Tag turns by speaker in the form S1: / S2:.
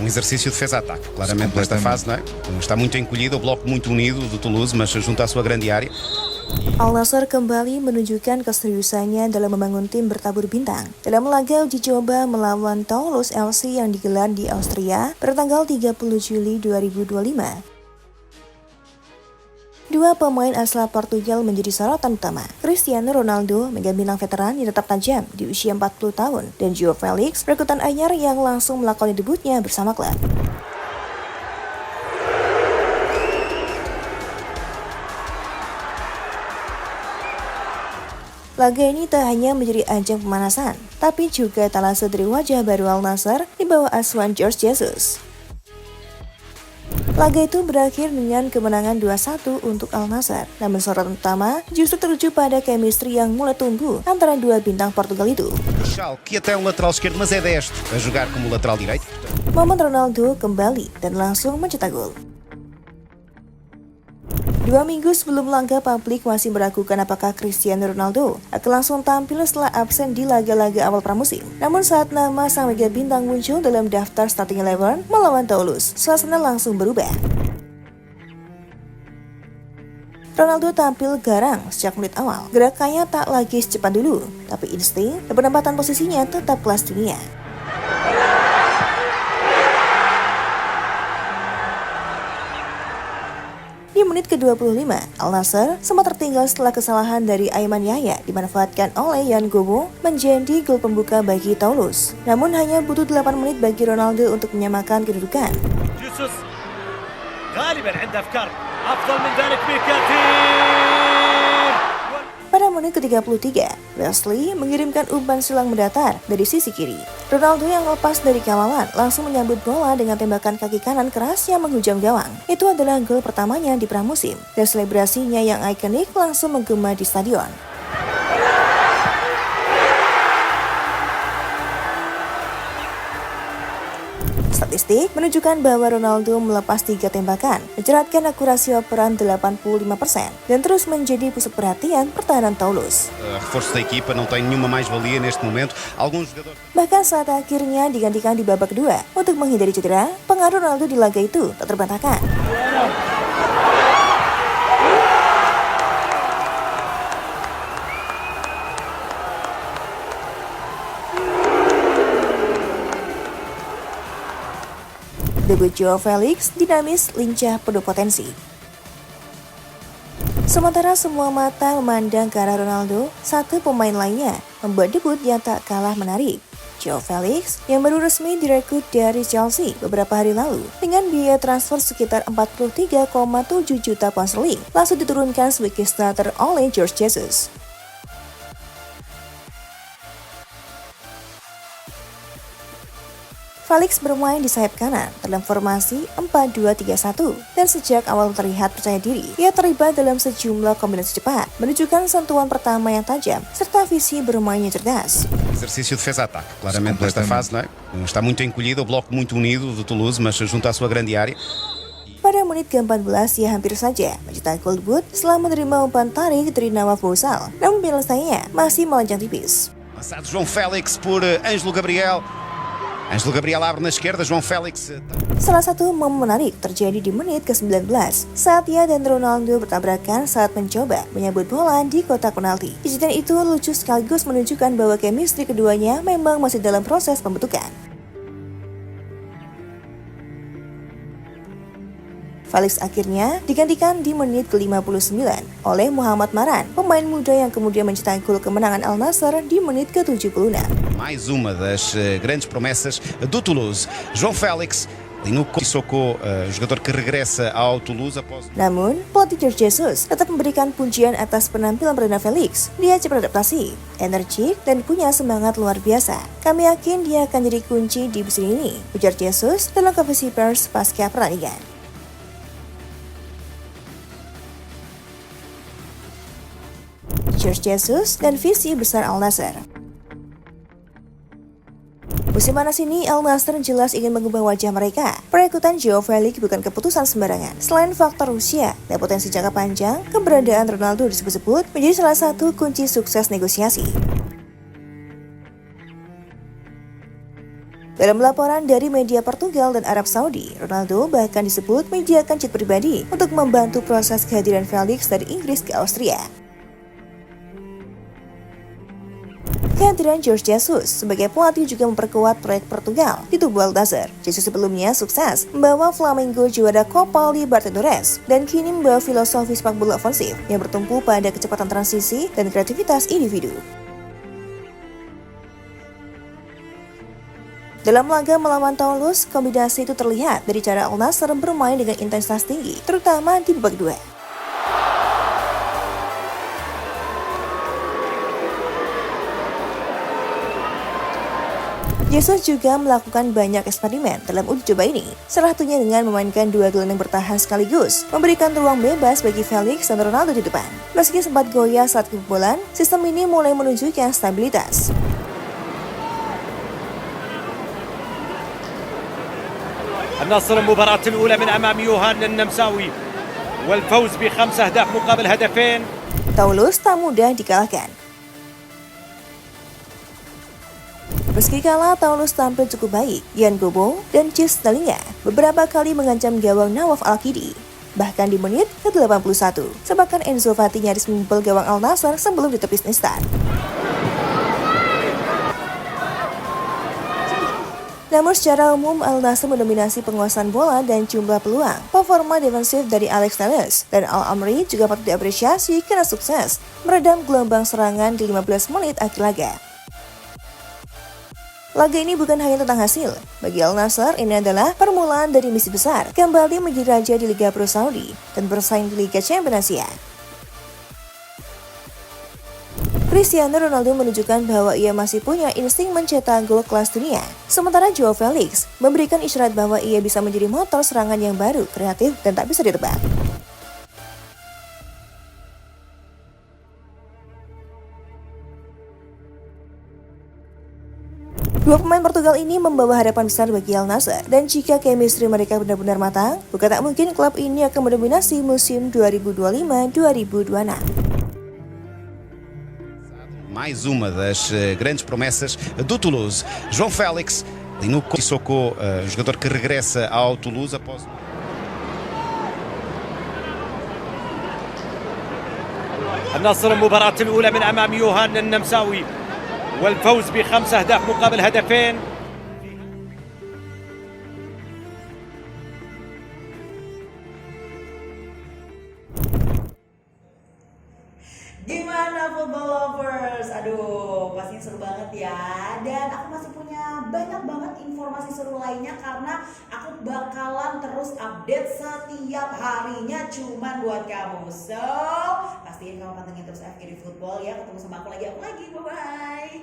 S1: exercício defesa-ataque, claramente nesta fase, não é? Está muito encolhido, o bloco muito unido do Toulouse, mas junto à sua grande área.
S2: Al Nassr kembali menunjukkan keseriusannya dalam membangun tim bertabur bintang. Dalam laga uji coba melawan Toulouse FC yang digelar di Austria pada tanggal 30 Juli 2025. Dua pemain asal Portugal menjadi sorotan utama. Cristiano Ronaldo, mega bintang veteran yang tetap tajam di usia 40 tahun, dan Joao Felix, rekrutan anyar yang langsung melakukan debutnya bersama klub. Laga ini tak hanya menjadi ajang pemanasan, tapi juga talase dari wajah baru Al Nassr di bawah asuhan Jorge Jesus. Laga itu berakhir dengan kemenangan 2-1 untuk Al Nassr, namun sorotan utama justru tertuju pada chemistry yang mulai tumbuh antara dua bintang Portugal itu.
S1: Que até lateral esquerdo, mas é destro a jogar como lateral direito.
S2: Momen Ronaldo kembali dan langsung mencetak gol. 2 minggu sebelum laga, publik masih meragukan apakah Cristiano Ronaldo akan langsung tampil setelah absen di laga-laga awal pramusim. Namun saat nama sang mega bintang muncul dalam daftar starting 11 melawan Toulouse, suasana langsung berubah. Ronaldo tampil garang sejak menit awal. Gerakannya tak lagi secepat dulu, tapi insting dan penempatan posisinya tetap kelas dunia. Di menit ke-25, Al Nassr sempat tertinggal setelah kesalahan dari Ayman Yahya dimanfaatkan oleh Yan Gomo menjadi gol pembuka bagi Toulouse. Namun hanya butuh 8 menit bagi Ronaldo untuk menyamakan kedudukan.
S3: Jesus غالبا عنده أفكار أفضل من ذلك بكثير.
S2: Pada menit ke-33, Wesley mengirimkan umpan silang mendatar dari sisi kiri. Ronaldo yang lepas dari kawalan langsung menyambut bola dengan tembakan kaki kanan keras yang menghujam gawang. Itu adalah gol pertamanya di pramusim, dan selebrasinya yang ikonik langsung menggema di stadion. Statistik menunjukkan bahwa Ronaldo melepas 3 tembakan, menceratkan akurasi operan 85%, dan terus menjadi pusat perhatian pertahanan Toulouse.
S1: Reforço da equipa não tem nenhuma mais-valia neste momento. Alguns jogadores.
S2: Bahkan saat akhirnya digantikan di babak kedua untuk menghindari cedera, pengaruh Ronaldo di laga itu tak terbantahkan. Debut Joao Felix dinamis, lincah, penuh potensi. Sementara semua mata memandang ke arah Ronaldo, satu pemain lainnya membuat debut yang tak kalah menarik. Joao Felix yang baru resmi direkrut dari Chelsea beberapa hari lalu dengan biaya transfer sekitar 43,7 juta pound sterling langsung diturunkan sebagai starter oleh Jorge Jesus. Felix bermain di sayap kanan dalam formasi 4-2-3-1 dan sejak awal terlihat percaya diri. Ia terlibat dalam sejumlah kombinasi cepat, menunjukkan sentuhan pertama yang tajam serta visi bermainnya cerdas.
S1: Exercício defesa-ataque, claramente nesta fase, não é? Está muito encolhido, o bloco muito unido do Toulouse, mas junto à sua grande área.
S2: Pada menit ke-14, ia hampir saja mencetak gol debut setelah menerima umpan tarik dari Nawaf Bouzal, namun penyelesaiannya masih melejang tipis.
S1: Lançado João Félix por Ângelo Gabriel. Ângelo Gabriel abre na esquerda, João Félix.
S2: Salah satu momen menarik terjadi di menit ke-19 saat ia dan Ronaldo bertabrakan saat mencoba menyambut bola di kotak penalti. Kejadian itu lucu sekaligus menunjukkan bahwa chemistry keduanya memang masih dalam proses pembentukan. Felix akhirnya digantikan di menit ke-59 oleh Mohamed Maran, pemain muda yang kemudian mencetak gol kemenangan Al Nassr di menit ke-76.
S1: Mais uma das grandes promessas do Toulouse, João Félix. No Sissoko, jogador que regressa ao Toulouse após.
S2: Namun, pelatih Jorge Jesus tetap memberikan pujian atas penampilan perdana Felix. Dia cepat adaptasi, energik, dan punya semangat luar biasa. Kami yakin dia akan jadi kunci di musim ini, ujar Jesus dalam konferensi pers pasca pertandingan. Jorge Jesus dan visi besar Al Nassr. Musim panas ini, Al Nassr jelas ingin mengubah wajah mereka. Perekrutan Joao Felix bukan keputusan sembarangan. Selain faktor usia dan potensi jangka panjang, keberadaan Ronaldo disebut-sebut menjadi salah satu kunci sukses negosiasi. Dalam laporan dari media Portugal dan Arab Saudi, Ronaldo bahkan disebut menyediakan jet pribadi untuk membantu proses kehadiran Felix dari Inggris ke Austria. Kehadiran Jorge Jesus sebagai pelatih juga memperkuat proyek Portugal di tubuh Al Nassr. Jesus sebelumnya sukses membawa Flamengo juara Copa Libertadores dan kini membawa filosofi sepak bola ofensif yang bertumpu pada kecepatan transisi dan kreativitas individu. Dalam laga melawan Toulouse, kombinasi itu terlihat dari cara Al Nassr bermain dengan intensitas tinggi, terutama di babak kedua. Jesus juga melakukan banyak eksperimen dalam uji coba ini, salah satunya dengan memainkan dua gelandang bertahan sekaligus, memberikan ruang bebas bagi Felix dan Ronaldo di depan. Meski sempat goyah saat kebobolan, sistem ini mulai menunjukkan stabilitas.
S3: النصر المباراة الأولى من أمام يوهان النمساوي والفوز ب5 أهداف مقابل هدفين.
S2: Toulouse tak mudah dikalahkan. Meski kalah, Toulouse tampil cukup baik. Jan Gobo dan Cis Dalinga beberapa kali mengancam gawang Nawaf Al-Kidi. Bahkan di menit ke-81, sepakan Enzo Fati nyaris membobol gawang Al Nassr sebelum ditepis Nistar. Namun secara umum Al Nassr mendominasi penguasaan bola dan jumlah peluang. Performa defensif dari Alex Telles dan Al Amri juga patut diapresiasi karena sukses meredam gelombang serangan di 15 menit akhir laga. Laga ini bukan hanya tentang hasil. Bagi Al Nassr, ini adalah permulaan dari misi besar, kembali menjadi raja di Liga Pro Saudi dan bersaing di Liga Champions Asia. Cristiano Ronaldo menunjukkan bahwa ia masih punya insting mencetak gol kelas dunia. Sementara Joao Felix memberikan isyarat bahwa ia bisa menjadi motor serangan yang baru, kreatif, dan tak bisa ditebak. Dua pemain Portugal ini membawa harapan besar bagi Al Nassr, dan jika chemistry mereka benar-benar matang, bukan tak mungkin klub ini akan mendominasi musim 2025-2026.
S1: Mais uma das grandes promessas do Toulouse, João Félix, ali no Sissoko, jogador que regressa ao Toulouse após...
S3: النصر المباراة الأولى من أمام يوهان النمساوي والفوز ب5 أهداف مقابل هدفين.
S4: Gimana football lovers? Aduh, pastinya seru banget ya. Dan aku masih punya banyak banget informasi seru lainnya karena aku bakalan terus update setiap harinya cuman buat kamu. So, pastiin kamu pantengin terus FGD Football ya. Ketemu sama aku lagi, bye-bye.